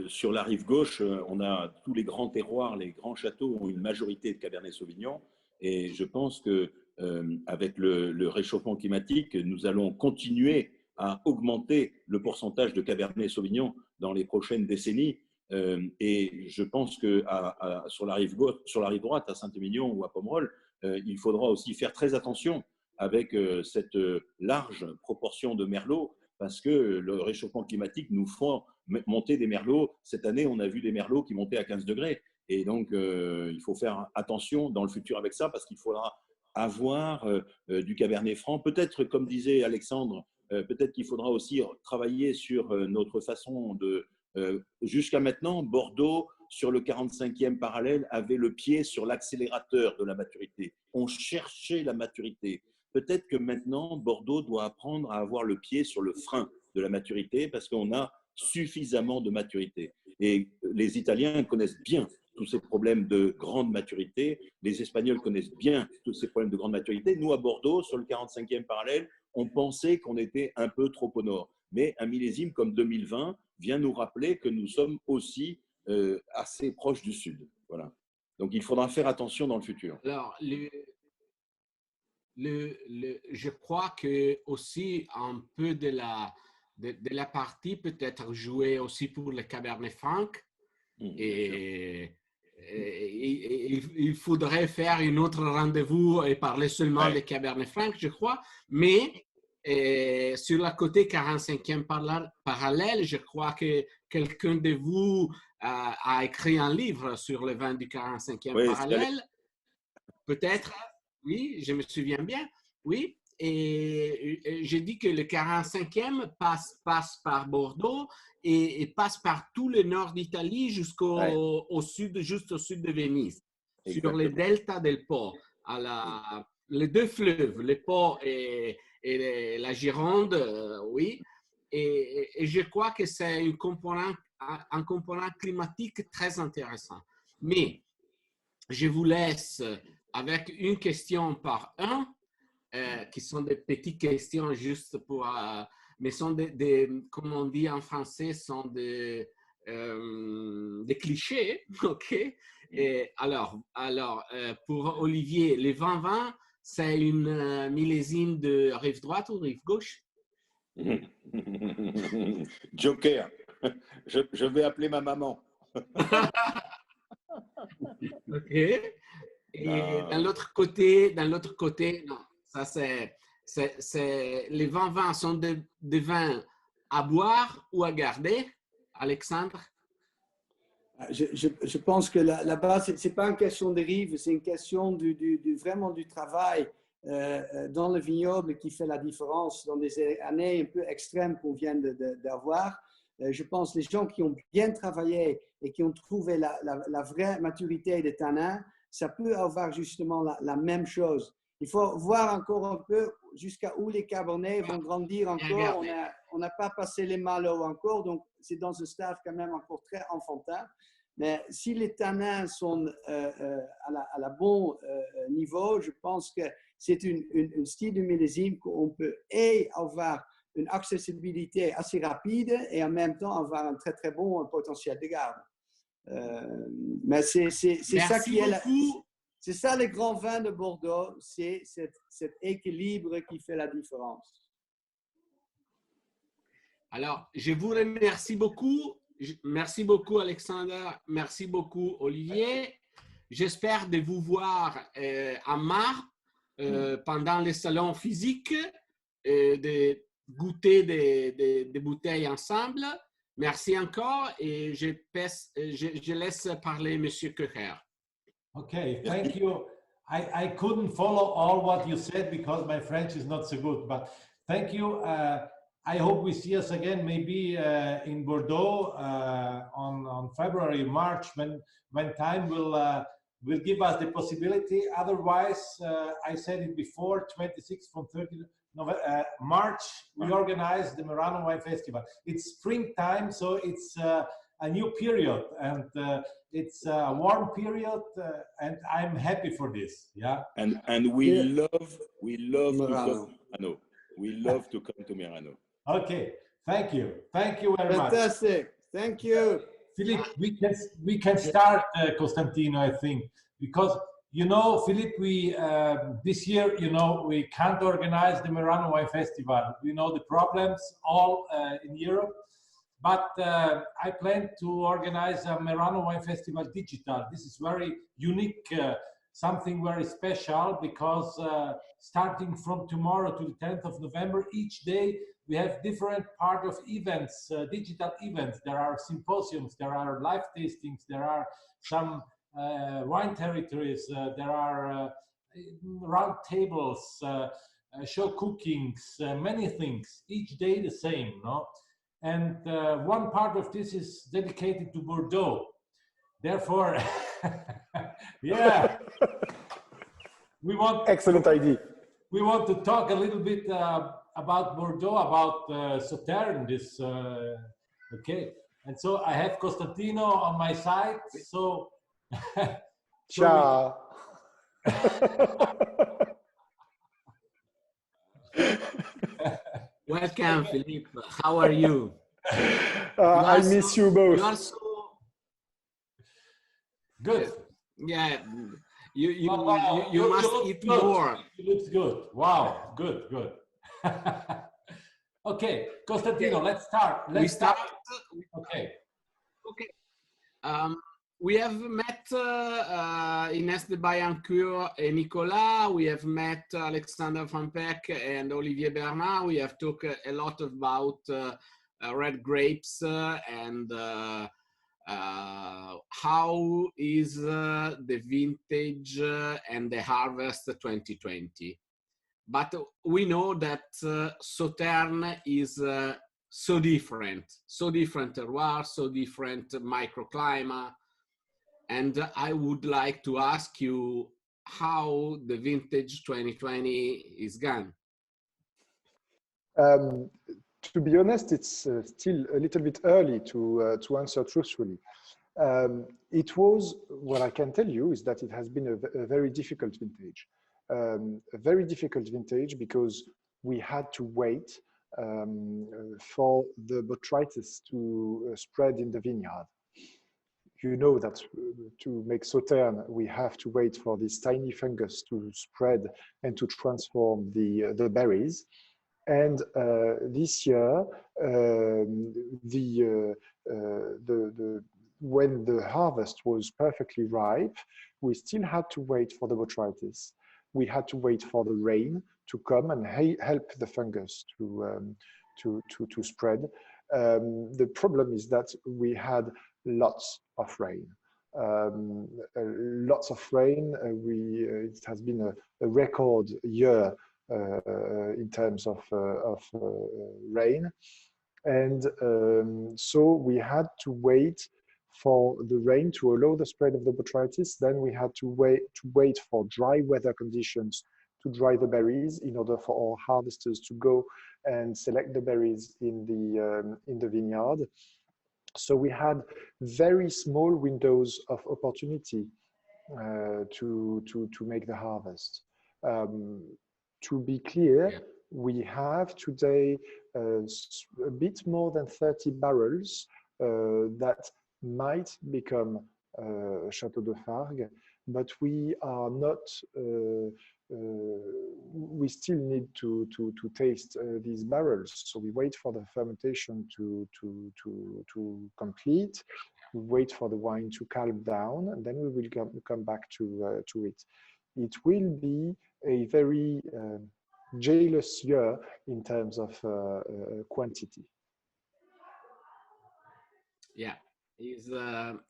sur la rive gauche, on a tous les grands terroirs, les grands châteaux ont une majorité de Cabernet Sauvignon. Et je pense qu'avec le réchauffement climatique, nous allons continuer à augmenter le pourcentage de Cabernet Sauvignon dans les prochaines décennies. Et je pense que sur la rive droite, à Saint-Émilion ou à Pomerol, il faudra aussi faire très attention avec cette large proportion de merlots, parce que le réchauffement climatique nous fait monter des merlots. Cette année, on a vu des merlots qui montaient à 15 degrés. Et donc, il faut faire attention dans le futur avec ça, parce qu'il faudra avoir du Cabernet Franc. Peut-être, comme disait Alexandre, peut-être qu'il faudra aussi travailler sur notre façon de… jusqu'à maintenant, Bordeaux, sur le 45e parallèle, avait le pied sur l'accélérateur de la maturité. On cherchait la maturité. peut-être que maintenant, Bordeaux doit apprendre à avoir le pied sur le frein de la maturité parce qu'on a suffisamment de maturité. Et les Italiens connaissent bien tous ces problèmes de grande maturité. Les Espagnols connaissent bien tous ces problèmes de grande maturité. Nous, à Bordeaux, sur le 45e parallèle, on pensait qu'on était un peu trop au nord. Mais un millésime comme 2020 vient nous rappeler que nous sommes aussi assez proches du sud. Voilà. Donc, il faudra faire attention dans le futur. Alors, je crois que aussi un peu de la partie peut être jouée aussi pour le Cabernet Franc. Et il faudrait faire un autre rendez-vous et parler seulement des Cabernet Franc, je crois. Mais sur le côté 45e parallèle, je crois que quelqu'un de vous a écrit un livre sur le vin du 45e parallèle. Peut-être, oui, je me souviens bien. Oui. Et j'ai dit que le 45e passe par Bordeaux et passe par tout le nord d'Italie jusqu'au sud, juste au sud de Venise, sur les deltas del Po, les deux fleuves, le Po et la Gironde, oui. Et je crois que c'est un component climatique très intéressant. Mais je vous laisse avec une question par un. Qui sont des petites questions juste pour, mais sont comme on dit en français, sont des clichés, ok? Et alors pour Olivier, les 20-20, c'est une millésime de rive droite ou rive gauche? Joker, je vais appeler ma maman. Ok. Et dans l'autre côté, non. Ça, c'est les vins sont des vins à boire ou à garder, Alexandre? Je pense que là-bas, ce n'est pas une question de rive, c'est une question vraiment du travail dans le vignoble qui fait la différence dans des années un peu extrêmes qu'on vient d'avoir. Je pense que les gens qui ont bien travaillé et qui ont trouvé la vraie maturité des tanins, ça peut avoir justement la même chose. Il faut voir encore un peu jusqu'à où les cabernets vont grandir encore. On n'a pas passé les malos encore, donc c'est dans un stade quand même encore très enfantin. Mais si les tanins sont à la bon niveau, je pense que c'est un style de millésime qu'on peut avoir une accessibilité assez rapide et en même temps avoir un très très bon potentiel de garde. Mais c'est ça qui est c'est ça le grand vin de Bordeaux, c'est cet équilibre qui fait la différence. Alors, je vous remercie beaucoup. Merci beaucoup, Alexandre. Merci beaucoup, Olivier. J'espère de vous voir à Mar pendant les salons physiques, de goûter des bouteilles ensemble. Merci encore et je laisse parler M. Köcher. Okay, thank you. I couldn't follow all what you said because my French is not so good, but thank you. I hope we see us again, maybe in Bordeaux on February, March, when time will give us the possibility. Otherwise, I said it before, 26th from 30 March, we organize the Merano Wine Festival. It's springtime, so it's a new period, and it's a warm period, and I'm happy for this. Yeah. And we love Merano. We love to come to Merano. Okay, thank you very much. Fantastic, thank you. Philippe, we can start Costantino, I think, because you know, Philippe, we this year, you know, we can't organize the Merano Wine Festival. We know the problems all in Europe, but I plan to organize a Merano Wine Festival digital. This is very unique, something very special, because starting from tomorrow to the 10th of November, each day we have different part of events, digital events. There are symposiums, there are live tastings, there are some wine territories, there are round tables, show cookings, many things, each day the same, no? And one part of this is dedicated to Bordeaux. Therefore, yeah, we want excellent idea. we want to talk a little bit about Bordeaux, about Sauternes. This okay, and so I have Costantino on my side. So, Ciao. Welcome, Philippe. How are you? I miss you both. You are so good. Yeah, you must eat good. more. It looks good. Wow, good. Okay, Costantino, let's start. We start. Okay. We have met Ines de Bailliencourt and Nicolas. We have met Alexander Van Peck and Olivier Bernard. We have talked a lot about red grapes and how is the vintage and the harvest 2020. But we know that Sauternes is so different terroir, so different microclimate. And I would like to ask you how the vintage 2020 is gone. To be honest, it's still a little bit early to answer truthfully. It was, what I can tell you is that it has been a very difficult vintage. A very difficult vintage because we had to wait for the botrytis to spread in the vineyard. You know that to make Sauternes, we have to wait for this tiny fungus to spread and to transform the berries. And this year, when the harvest was perfectly ripe, we still had to wait for the botrytis. We had to wait for the rain to come and help the fungus to spread. The problem is that we had lots of rain. Lots of rain. It has been a record year in terms of rain, and so we had to wait for the rain to allow the spread of the botrytis. Then we had to wait for dry weather conditions to dry the berries in order for our harvesters to go and select the berries in the vineyard. So we had very small windows of opportunity to make the harvest. To be clear, we have today a bit more than 30 barrels that might become Chateau de Fargues, but we are not. We still need to taste these barrels. So we wait for the fermentation to complete. We wait for the wine to calm down, and then we will come back to it. It will be a very jealous year in terms of quantity. Yeah,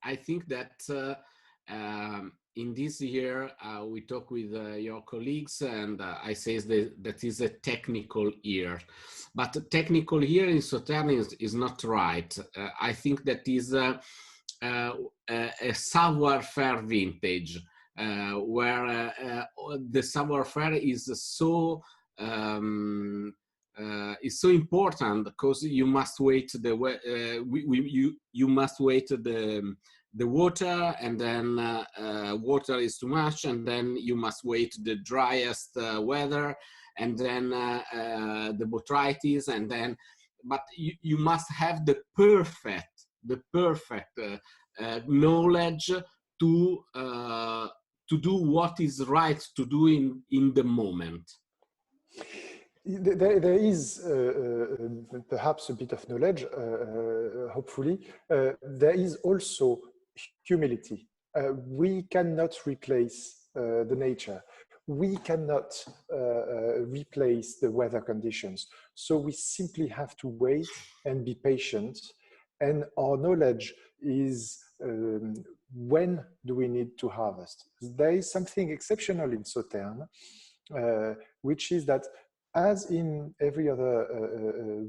I think that in this year we talk with your colleagues, and I say that is a technical year, but the technical year in Sauternes is not right. I think that is a Savoir vintage. Where the Savoir is so important because you must wait you must wait the water, and then water is too much, and then you must wait the driest weather, and then the botrytis, and then but you must have the perfect knowledge to do what is right to do in the moment. There is perhaps a bit of knowledge, hopefully. There is also humility. We cannot replace the nature. We cannot replace the weather conditions. So we simply have to wait and be patient. And our knowledge is when do we need to harvest? There is something exceptional in Sauternes, which is that as in every other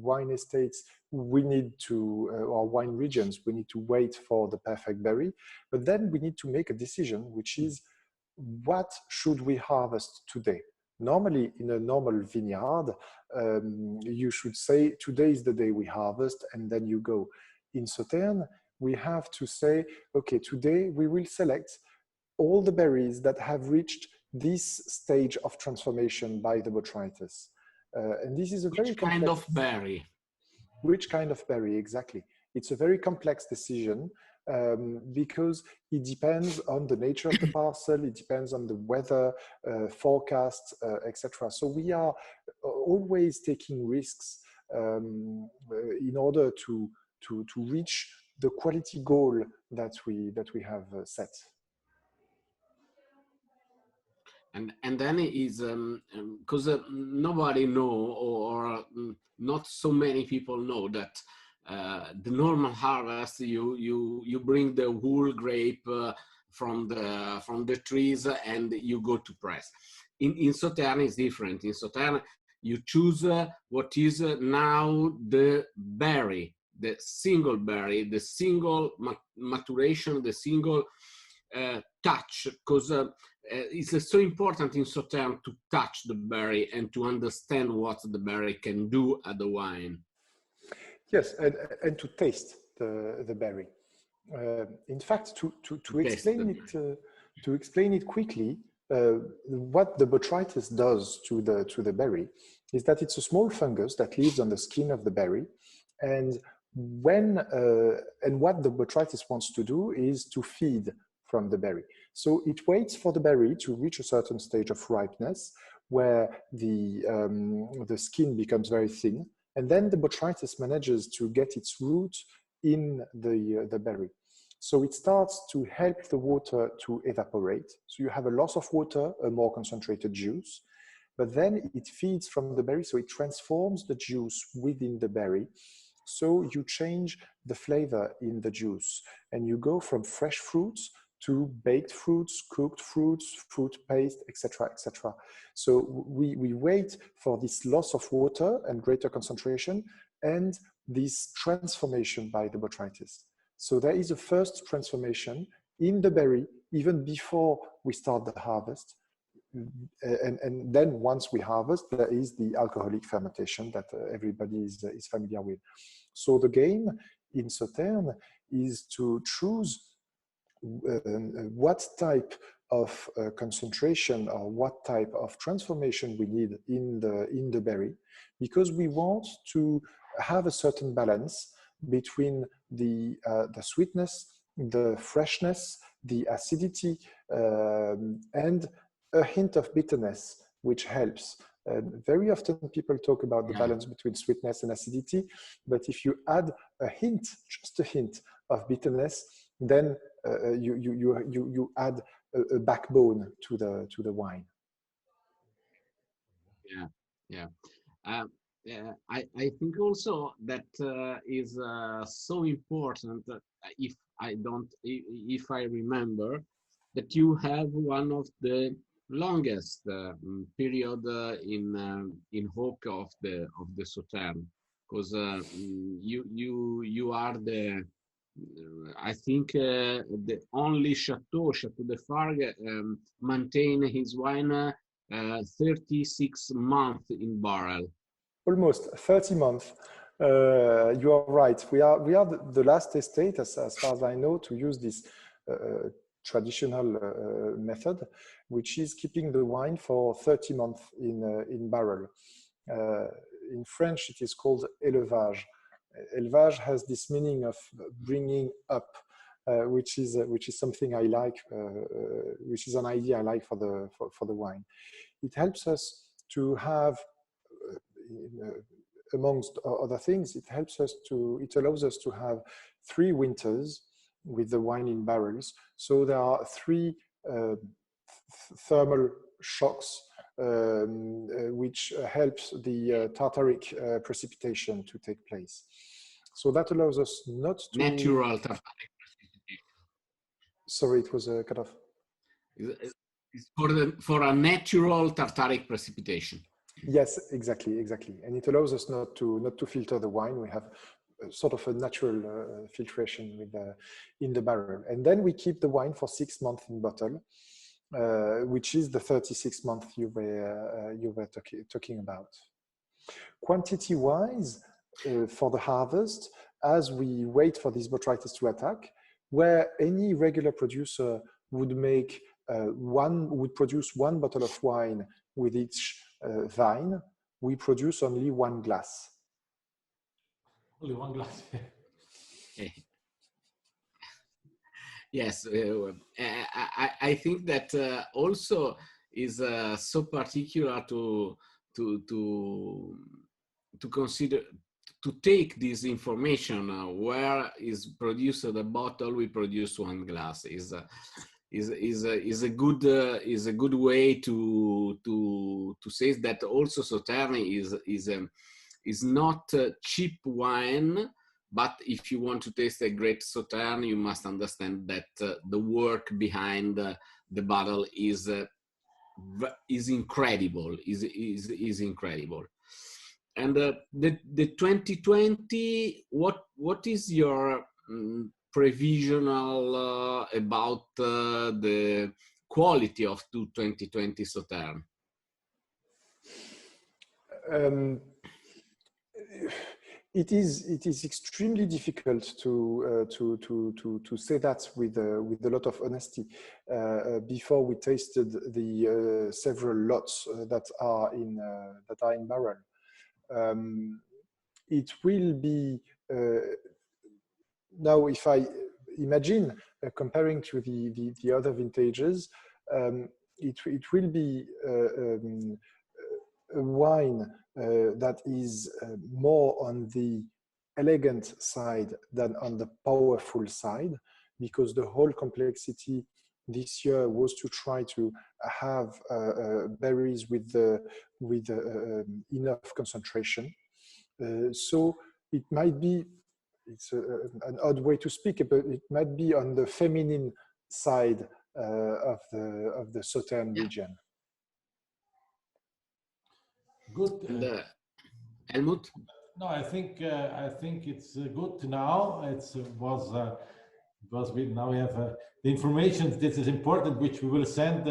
wine estates, we need to, or wine regions, we need to wait for the perfect berry, but then we need to make a decision, which is what should we harvest today? Normally, in a normal vineyard, you should say, today is the day we harvest, and then you go. In Sauternes, we have to say, okay, today we will select all the berries that have reached this stage of transformation by the botrytis. And this is a very complex... Which kind of berry? Which kind of berry, exactly. It's a very complex decision because it depends on the nature of the parcel, it depends on the weather, forecasts, etc. So we are always taking risks in order to reach the quality goal that we have set. And then it is because nobody know or not so many people know that the normal harvest you bring the whole grape from the trees and you go to press. In Sauternes is different. In Sauternes you choose what is now the berry, the single berry, the single maturation, the single touch, because it's so important in Sauternes to touch the berry and to understand what the berry can do at the wine. Yes, and to taste the berry. In fact, to explain it quickly, what the botrytis does to the berry is that it's a small fungus that lives on the skin of the berry, and what the botrytis wants to do is to feed from the berry. So it waits for the berry to reach a certain stage of ripeness where the skin becomes very thin, and then the botrytis manages to get its root in the berry. So it starts to help the water to evaporate. So you have a loss of water, a more concentrated juice, but then it feeds from the berry, so it transforms the juice within the berry. So you change the flavor in the juice, and you go from fresh fruits to baked fruits, cooked fruits, fruit paste, etc., etc. So we wait for this loss of water and greater concentration and this transformation by the botrytis. So there is a first transformation in the berry even before we start the harvest. And then once we harvest, there is the alcoholic fermentation that everybody is familiar with. So the game in Sauternes is to choose what type of concentration or what type of transformation we need in the berry, because we want to have a certain balance between the sweetness, the freshness, the acidity, and a hint of bitterness, which helps. Very often people talk about the balance between sweetness and acidity, but if you add a hint, just a hint of bitterness, then you add a backbone to the wine. I think also that is so important. If I remember, that you have one of the longest period in oak of the Sauternes, because you are the I think the only Chateau de Fargues maintain his wine 36 months in barrel. Almost 30 months. You are right. We are the last estate, as far as I know, to use this traditional method, which is keeping the wine for 30 months in barrel. In French, it is called élevage. Élevage has this meaning of bringing up, which is something I like, which is an idea I like for the wine. It helps us to have, amongst other things, it allows us to have 3 winters with the wine in barrels. So there are 3 thermal shocks which helps the tartaric precipitation to take place. So that allows us not to... Natural tartaric precipitation. Sorry, it was cut off. It's for a natural tartaric precipitation. Yes, exactly. And it allows us not to filter the wine. We have sort of a natural filtration in the barrel. And then we keep the wine for 6 months in bottle. which is the 36 month you were talking about. Quantity-wise, for the harvest, as we wait for this botrytis to attack, where any regular producer would make would produce 1 bottle of wine with each vine, we produce only 1 glass. Only 1 glass. Yes, I think that also is so particular to consider, to take this information where is produced the bottle, we produce 1 glass is a good way to say that also Sauternes is not cheap wine. But if you want to taste a great Sauternes, you must understand that the work behind the bottle is incredible. Is incredible. And the 2020, what is your previsional about the quality of 2020 Sauternes? It is extremely difficult to say that with a lot of honesty before we tasted the several lots that are in barrel. It will be now, if I imagine comparing to the other vintages, it will be a wine that is more on the elegant side than on the powerful side, because the whole complexity this year was to try to have berries with enough concentration. So it might be, it's an odd way to speak, but it might be on the feminine side of the Sauternes region. Good. Helmuth? No, I think it's good now. Now we have the information. This is important, which we will send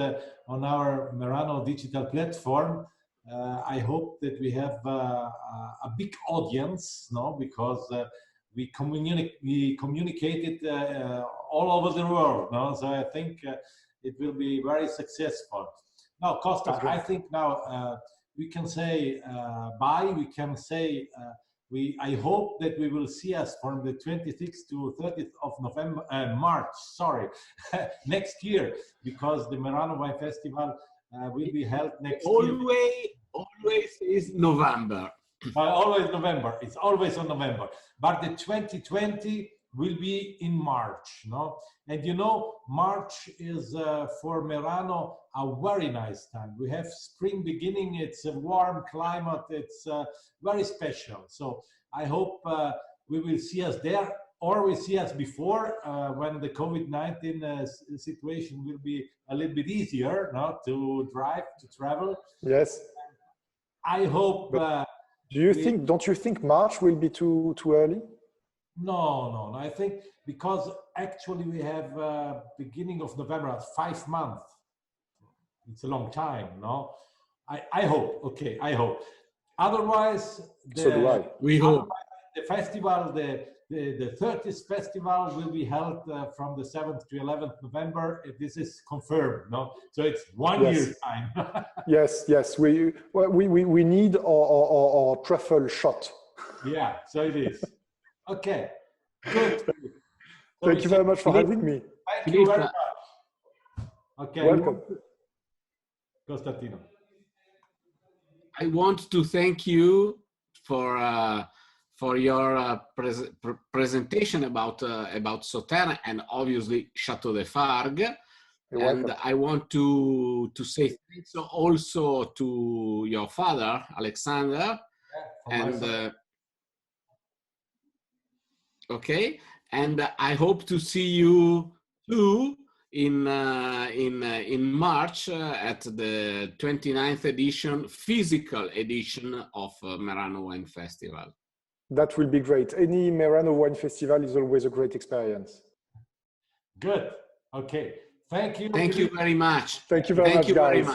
on our Merano digital platform. I hope that we have a big audience, no, because we communicate it all over the world, no. So I think it will be very successful. Now, Costa, I think now. We can say bye. We can say I hope that we will see us from the 26th to 30th of March. Sorry, next year, because the Merano Wine Festival will be held next year. Always is November. Always November. It's always on November. But the 2020 will be in March, no? And you know, March is for Merano a very nice time. We have spring beginning. It's a warm climate. It's very special. So I hope we will see us there, or we see us before when the COVID-19 situation will be a little bit easier, no, to travel. Yes. I hope. Don't you think March will be too early? No. I think because actually we have beginning of November, 5 months. It's a long time, no? I hope. Okay, I hope. Otherwise, So do I. We hope the festival, the 30th festival will be held from the 7th to 11th November. This is confirmed, no? So it's 1 year's time. Yes. We need our truffle shot. Yeah, so it is. Okay, good. Thank you very much for having me. Thank you very much. Okay. Welcome. Costantino. I want to thank you for your presentation about Sauternes and obviously Chateau de Fargues. And I want to say thanks also to your father, Alexander, okay, and I hope to see you too in March at the 29th edition, physical edition of Merano Wine Festival. That will be great. Any Merano Wine Festival is always a great experience. Good. Okay. Thank you. Thank you very much. Thank you very much, guys.